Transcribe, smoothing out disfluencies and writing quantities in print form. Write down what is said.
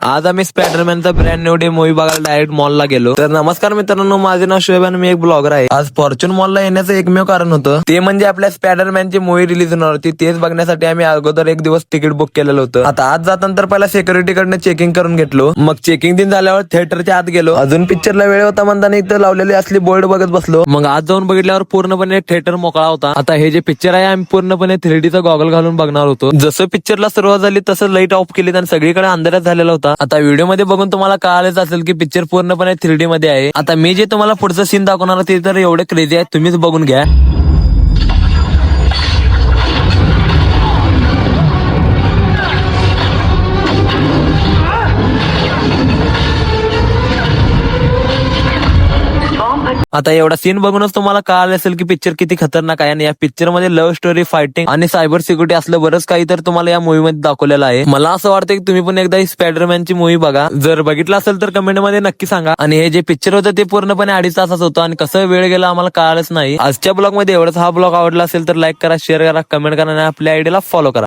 आज आम्ही स्पायडरमॅनचा brand new day movie बघायला डायरेक्ट मॉलला गेलो. तर नमस्कार मित्रांनो, माझे नाव शोएब आणि मी एक ब्लॉगर आहे. आज फॉर्च्यून मॉलला येण्याचं एकमेव कारण होतं ते म्हणजे आपल्या स्पायडरमॅनची मूवी रिलीज होणार होती. तेच बघण्यासाठी आम्ही अगोदर एक दिवस तिकीट बुक केलेलं होतं. आता आज जाताना पहिला सिक्युरिटी कडनं चेकिंग करून घेतलो. मग चेकिंग दिन झाल्यावर थिएटरच्या आत गेलो. अजून पिक्चरला वेळ होता म्हणताना इथं लावलेली असली बोर्ड बघत बसलो. मग आज जाऊन बघितल्यावर पूर्णपणे थिएटर मोकळा होता. आता हे जे पिक्चर आहे आम्ही पूर्णपणे 3Dचा गॉगल घालून बघणार होतो. जसं पिक्चरला सुरुवात झाली तसं लाईट ऑफ केली आणि सगळीकडे अंधारात झालेला होता. आता व्हिडिओ मध्ये बघून तुम्हाला कळालेच असेल की पिक्चर पूर्णपणे 3D मध्ये आहे. आता मी जे तुम्हाला पुढचं सीन दाखवणार ते तर एवढे क्रेझी आहे, तुम्हीच बघून घ्या. आता एवढा सीन बघूनच तुम्हाला कळालं असेल की पिक्चर किती खतरनाक आहे. आणि या पिक्चर मध्ये लव्ह स्टोरी, फायटिंग आणि सायबर सिक्युरिटी असलं बरंच काही तर तुम्हाला या मूवी मध्ये दाखवलेलं आहे. मला असं वाटतं की तुम्ही पण एकदा ही स्पायडरमॅनची मूवी बघा. जर बघितलं असेल तर कमेंट मध्ये नक्की सांगा. आणि हे जे पिक्चर होतं ते पूर्णपणे 2.5 तासाचं होतं आणि कसं वेळ गेला आम्हाला कळालंच नाही. आजच्या ब्लॉग मध्ये एवढंच. हा ब्लॉग आवडला असेल तर लाईक करा, शेअर करा, कमेंट करा आणि आपल्या आयडीला फॉलो करा.